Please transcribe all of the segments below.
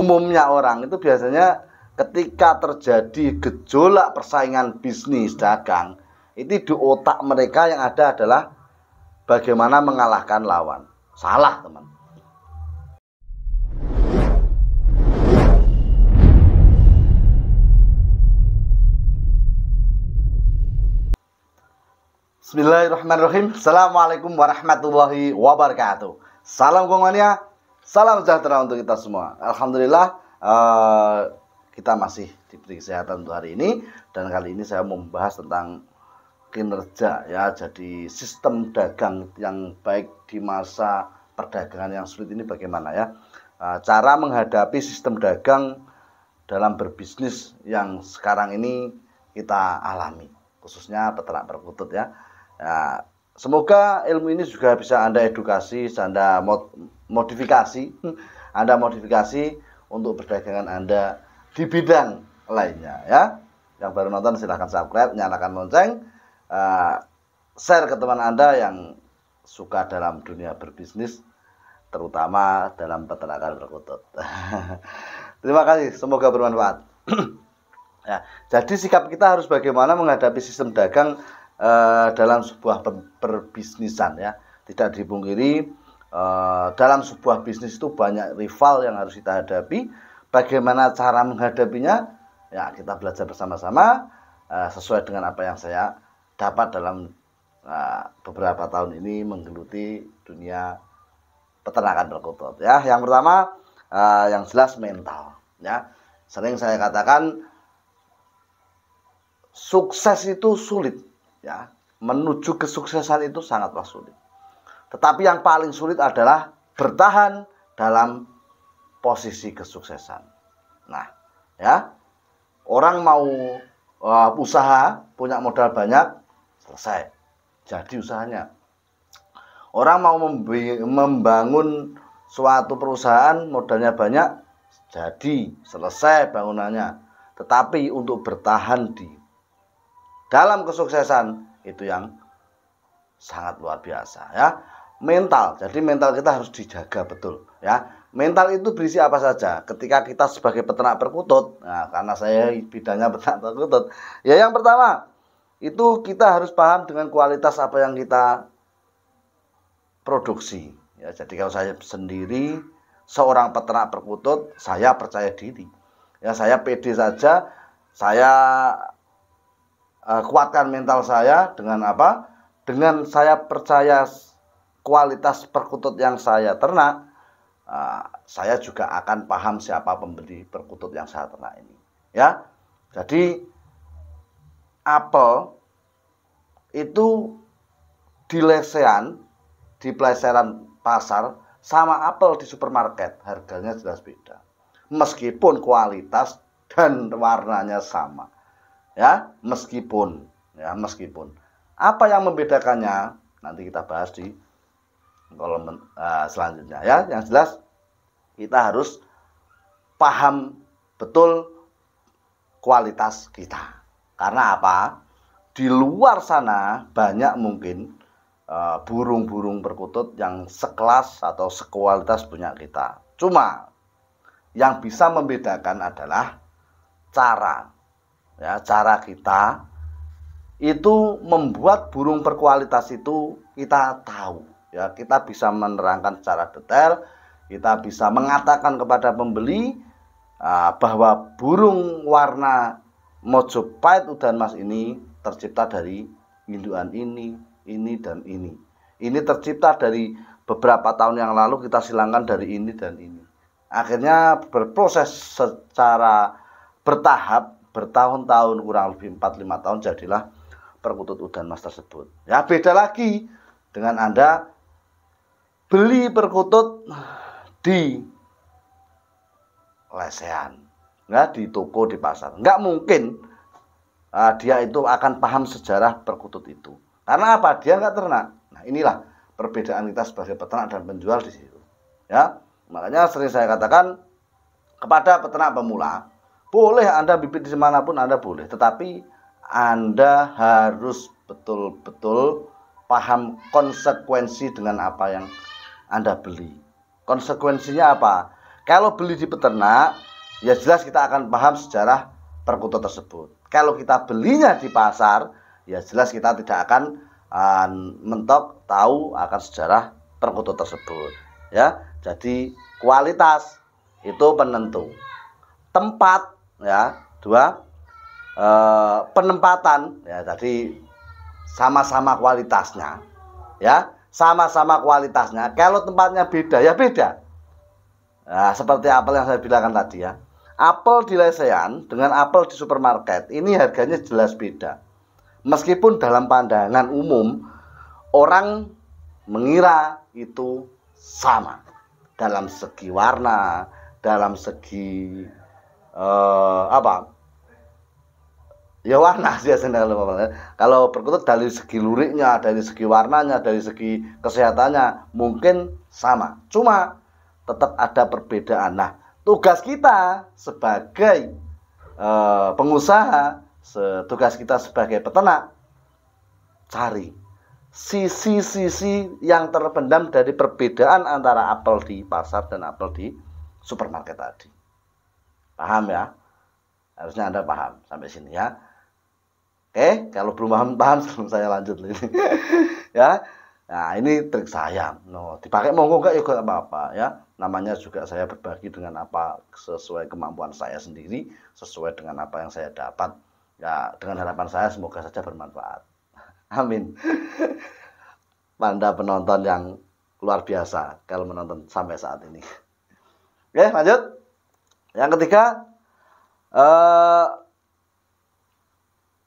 umumnya orang itu biasanya ketika terjadi gejolak persaingan bisnis dagang, itu di otak mereka yang ada adalah bagaimana mengalahkan lawan. Salah, teman. Bismillahirrahmanirrahim. Assalamualaikum warahmatullahi wabarakatuh. Salam Gongmania, salam sejahtera untuk kita semua. Alhamdulillah kita masih diberi kesehatan untuk hari ini. Dan kali ini saya mau membahas tentang kinerja ya. Jadi sistem dagang yang baik di masa perdagangan yang sulit ini bagaimana ya. Cara menghadapi sistem dagang dalam berbisnis yang sekarang ini kita alami, khususnya peternak perkutut ya. Ya, semoga ilmu ini juga bisa Anda edukasi, Anda modifikasi, Anda modifikasi untuk perdagangan Anda di bidang lainnya ya. Yang baru nonton silahkan subscribe, nyalakan lonceng, share ke teman Anda yang suka dalam dunia berbisnis, terutama dalam peternakan perkutut. Terima kasih, semoga bermanfaat. Ya, jadi sikap kita harus bagaimana menghadapi sistem dagang dalam sebuah perbisnisan ya. Tidak dipungkiri dalam sebuah bisnis itu banyak rival yang harus kita hadapi. Bagaimana cara menghadapinya? Ya, kita belajar bersama-sama sesuai dengan apa yang saya dapat dalam beberapa tahun ini menggeluti dunia peternakan perkutut ya. Yang pertama yang jelas mental ya. Sering saya katakan sukses itu sulit ya, menuju kesuksesan itu sangatlah sulit. Tetapi yang paling sulit adalah bertahan dalam posisi kesuksesan. Nah, ya, orang mau usaha, punya modal banyak, selesai, jadi usahanya. Orang mau membangun suatu perusahaan, modalnya banyak, jadi selesai bangunannya. Tetapi untuk bertahan di dalam kesuksesan itu yang sangat luar biasa ya. Mental, jadi mental kita harus dijaga betul ya. Mental itu berisi apa saja ketika kita sebagai peternak perkutut. Nah, karena saya bidangnya peternak perkutut ya, yang pertama itu kita harus paham dengan kualitas apa yang kita produksi ya. Jadi kalau saya sendiri seorang peternak perkutut, saya percaya diri ya, saya pede saja. Saya kuatkan mental saya dengan apa? Dengan saya percaya kualitas perkutut yang saya ternak, saya juga akan paham siapa pembeli perkutut yang saya ternak ini. Ya, jadi apel itu di lesehan, di peleseran pasar sama apel di supermarket harganya jelas beda, meskipun kualitas dan warnanya sama. Ya, meskipun apa yang membedakannya nanti kita bahas di kolom selanjutnya ya. Yang jelas kita harus paham betul kualitas kita. Karena apa? Di luar sana banyak mungkin burung-burung perkutut yang sekelas atau sekualitas punya kita. Cuma yang bisa membedakan adalah cara. Ya, cara kita itu membuat burung berkualitas itu kita tahu ya, kita bisa menerangkan secara detail, kita bisa mengatakan kepada pembeli bahwa burung warna Mojopahit Udan Mas ini tercipta dari indukan ini dan ini. Ini tercipta dari beberapa tahun yang lalu kita silangkan dari ini dan ini. Akhirnya berproses secara bertahap, bertahun-tahun, kurang lebih 4-5 tahun jadilah perkutut Udan Mas tersebut. Ya, beda lagi dengan Anda beli perkutut di lesehan, ya, di toko, di pasar. Nggak mungkin dia itu akan paham sejarah perkutut itu. Karena apa? Dia nggak ternak. Nah, inilah perbedaan kita sebagai peternak dan penjual di situ. Ya, makanya sering saya katakan kepada peternak pemula, boleh Anda bibit di manapun Anda boleh, tetapi Anda harus betul-betul paham konsekuensi dengan apa yang Anda beli. Konsekuensinya apa? Kalau beli di peternak, ya jelas kita akan paham sejarah perkutut tersebut. Kalau kita belinya di pasar, ya jelas kita tidak akan mentok tahu akan sejarah perkutut tersebut. Ya, jadi kualitas itu penentu. Tempat, ya, dua, penempatan, ya, jadi sama-sama kualitasnya, ya, sama-sama kualitasnya. Kalau tempatnya beda, ya beda. Nah, seperti apel yang saya bilangkan tadi ya. Apel di lesehan dengan apel di supermarket ini harganya jelas beda. Meskipun dalam pandangan umum orang mengira itu sama dalam segi warna, dalam segi ya warna sih sebenarnya. Kalau perkutut dari segi luriknya, dari segi warnanya, dari segi kesehatannya mungkin sama. Cuma tetap ada perbedaan. Nah, tugas kita sebagai pengusaha, tugas kita sebagai peternak, cari sisi-sisi yang terpendam dari perbedaan antara apel di pasar dan apel di supermarket tadi. Paham ya? Harusnya Anda paham sampai sini ya. Oke, kalau belum paham sebelum saya lanjut ini. Ya. Nah, ini trik saya. Dipakai monggo enggak ya enggak apa-apa ya. Namanya juga saya berbagi dengan apa sesuai kemampuan saya sendiri, sesuai dengan apa yang saya dapat. Ya, dengan harapan saya semoga saja bermanfaat. Amin. Anda penonton yang luar biasa kalau menonton sampai saat ini. Oke, lanjut. Yang ketiga,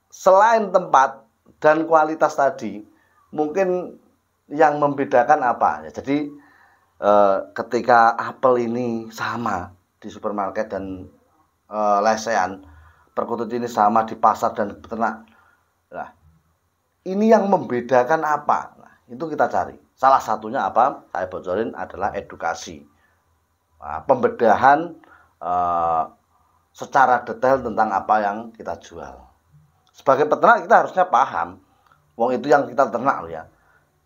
selain tempat dan kualitas tadi, mungkin yang membedakan apa ya? Jadi ketika apel ini sama di supermarket dan lesehan, perkutut ini sama di pasar dan peternak. Nah, ini yang membedakan apa? Nah, itu kita cari. Salah satunya apa? Saya bocorin adalah edukasi. Nah, pembedahan secara detail tentang apa yang kita jual. Sebagai peternak kita harusnya paham. Wong itu yang kita ternak loh ya.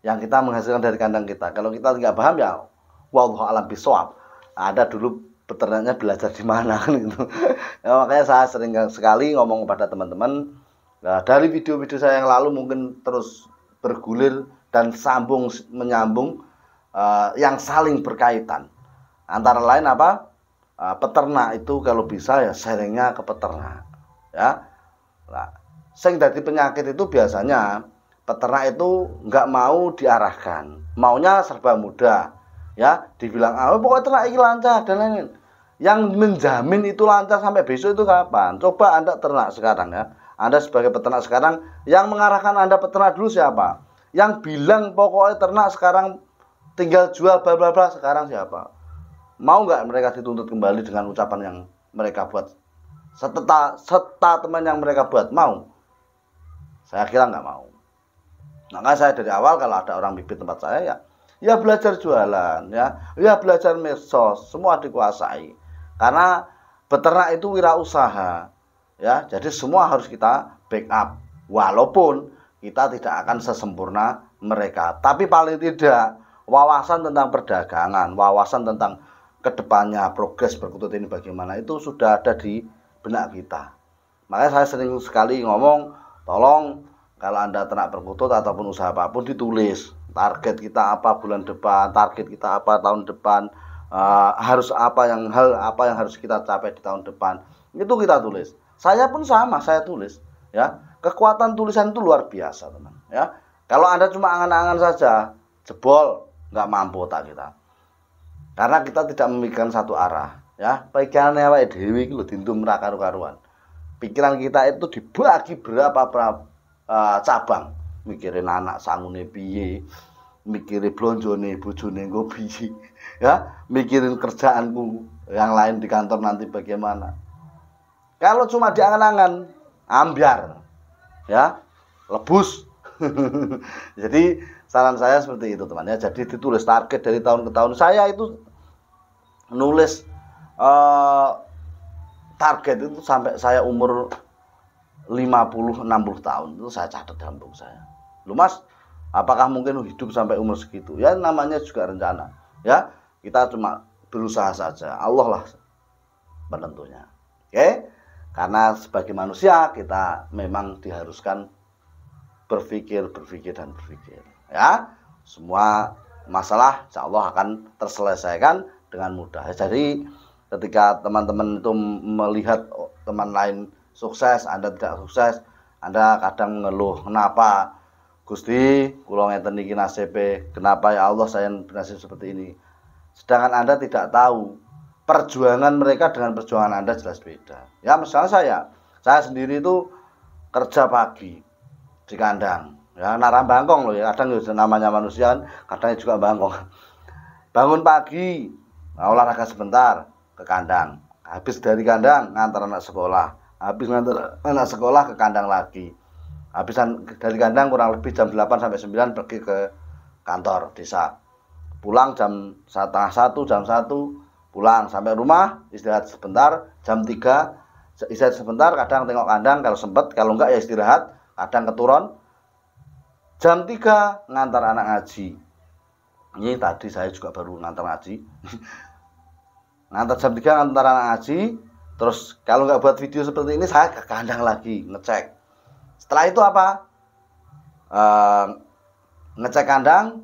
Yang kita menghasilkan dari kandang kita. Kalau kita nggak paham ya wallahu alam bisawab. Ada dulu peternaknya belajar di mana kan gitu. Ya, makanya saya sering sekali ngomong kepada teman-teman, nah, dari video-video saya yang lalu mungkin terus bergulir dan sambung menyambung yang saling berkaitan. Antara lain apa? Peternak itu kalau bisa ya sharingnya ke peternak. Ya. Nah, sing dadi penyakit itu biasanya peternak itu nggak mau diarahkan, maunya serba mudah, ya, dibilang pokoknya ternak ini lancar dan lain-lain. Yang menjamin itu lancar sampai besok itu kapan? Coba Anda ternak sekarang ya, Anda sebagai peternak sekarang, yang mengarahkan Anda peternak dulu siapa? Yang bilang pokoknya ternak sekarang tinggal jual bla bla bla sekarang siapa? Mau nggak mereka dituntut kembali dengan ucapan yang mereka buat? Serta teman yang mereka buat mau? Saya kira nggak mau. Maka saya dari awal kalau ada orang bibit tempat saya ya belajar jualan ya belajar medsos, semua dikuasai. Karena beternak itu wirausaha ya, jadi semua harus kita backup. Walaupun kita tidak akan sesempurna mereka, tapi paling tidak wawasan tentang perdagangan, wawasan tentang kedepannya progres perkutut ini bagaimana itu sudah ada di benak kita. Makanya saya sering sekali ngomong, tolong kalau Anda ternak perkutut ataupun usaha apapun ditulis target kita apa bulan depan, target kita apa tahun depan, harus apa yang harus kita capai di tahun depan. Itu kita tulis. Saya pun sama, saya tulis ya. Kekuatan tulisan itu luar biasa, teman, ya. Kalau Anda cuma angan-angan saja, jebol, nggak mampu tak kita. Karena kita tidak memikirkan satu arah, ya. Pikirannya awake dhewe iki lho dintum ra karu-karuan. Pikiran kita itu dibagi berapa cabang, mikirin anak sangune piye, mikirin blonjone bojone engko piye, ya, mikirin kerjaanku yang lain di kantor nanti bagaimana. Kalau cuma diangan-angan, ambiar, ya, lebus. Jadi saran saya seperti itu, teman ya. Jadi ditulis target dari tahun ke tahun. Saya itu nulis target itu sampai saya umur 50-60 tahun itu saya catat dalam buku saya. Lu Mas, apakah mungkin hidup sampai umur segitu? Ya namanya juga rencana. Ya, kita cuma berusaha saja. Allah lah penentunya. Oke? Karena sebagai manusia kita memang diharuskan berpikir dan berpikir. Ya, semua masalah insya Allah akan terselesaikan dengan mudah. Jadi ketika teman-teman itu melihat teman lain sukses, Anda tidak sukses, Anda kadang mengeluh, kenapa Gusti kula ngeten niki nasibe, kenapa ya Allah saya bernasib seperti ini. Sedangkan Anda tidak tahu perjuangan mereka dengan perjuangan Anda jelas beda. Ya, misalnya saya sendiri itu kerja pagi di kandang. Ya, narang bangkong loh ya, kadang namanya manusia kan, kadang juga bangkong. Bangun pagi, olahraga sebentar ke kandang. Habis dari kandang ngantar anak sekolah. Habis ngantar anak sekolah ke kandang lagi. Habisan dari kandang kurang lebih jam 8 sampai 9 pergi ke kantor desa. Pulang jam setengah 1, jam 1 pulang sampai rumah, istirahat sebentar, jam 3 istirahat sebentar, kadang tengok kandang kalau sempat, kalau enggak ya istirahat, kadang keturun. Jam 3 ngantar anak ngaji. Ini tadi saya juga baru ngantar ngaji. Ngantar jam 3 ngantar anak ngaji, terus kalau enggak buat video seperti ini saya ke kandang lagi ngecek. Setelah itu apa? Ngecek kandang,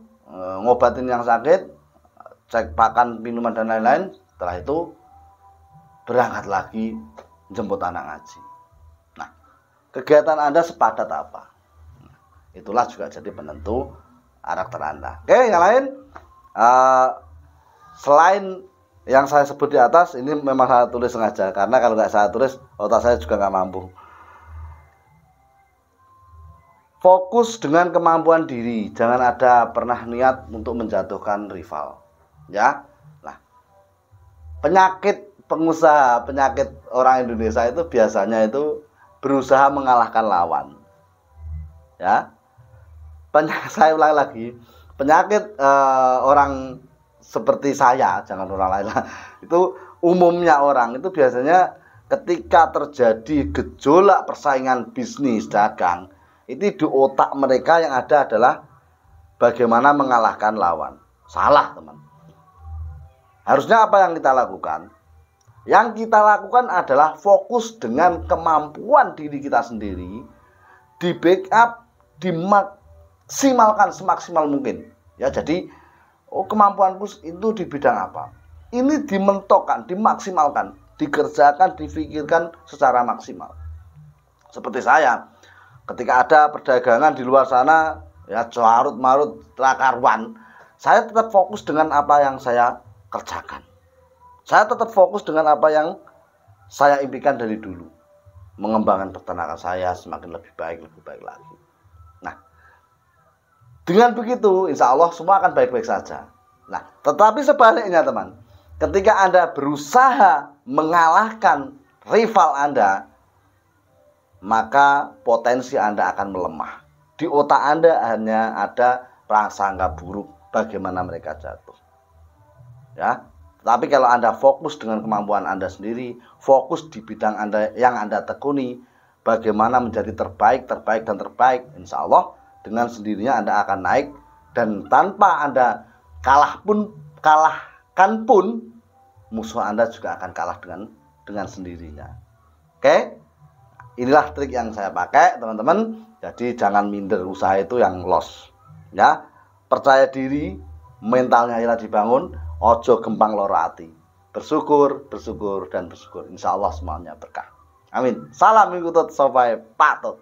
ngobatin yang sakit, cek pakan, minuman dan lain-lain. Setelah itu berangkat lagi jemput anak ngaji. Nah, kegiatan Anda sepadat apa? Nah, itulah juga jadi penentu karakter Anda. Oke, yang lain selain yang saya sebut di atas, ini memang saya tulis sengaja karena kalau nggak saya tulis otak saya juga nggak mampu. Fokus dengan kemampuan diri, jangan ada pernah niat untuk menjatuhkan rival. Ya, nah, penyakit pengusaha, penyakit orang Indonesia itu biasanya itu berusaha mengalahkan lawan. Ya, saya ulang lagi, penyakit orang seperti saya, jangan orang lain lah. Itu umumnya orang itu biasanya ketika terjadi gejolak persaingan bisnis dagang, itu di otak mereka yang ada adalah bagaimana mengalahkan lawan. Salah, teman. Harusnya apa yang kita lakukan? Yang kita lakukan adalah fokus dengan kemampuan diri kita sendiri, di backup, dimaksimalkan semaksimal mungkin. Ya, jadi kemampuanku itu di bidang apa? Ini dimentokkan, dimaksimalkan, dikerjakan, difikirkan secara maksimal. Seperti saya, ketika ada perdagangan di luar sana, ya carut marut trakaruan, saya tetap fokus dengan apa yang saya kerjakan. Saya tetap fokus dengan apa yang saya impikan dari dulu. Mengembangkan peternakan saya semakin lebih baik lagi. Nah, dengan begitu, insya Allah semua akan baik-baik saja. Nah, tetapi sebaliknya teman, ketika Anda berusaha mengalahkan rival Anda, maka potensi Anda akan melemah. Di otak Anda hanya ada prasangka buruk bagaimana mereka jatuh. Ya, tapi kalau Anda fokus dengan kemampuan Anda sendiri, fokus di bidang Anda yang Anda tekuni, bagaimana menjadi terbaik, insya Allah dengan sendirinya Anda akan naik, dan tanpa Anda kalahkan pun musuh Anda juga akan kalah dengan sendirinya. Oke? Inilah trik yang saya pakai, teman-teman. Jadi jangan minder, usaha itu yang loss. Ya, percaya diri, mentalnya ira dibangun, ojo gempang loro ati. Bersyukur, dan bersyukur. Insya Allah semuanya berkah. Amin. Salam mengikut sopai patut.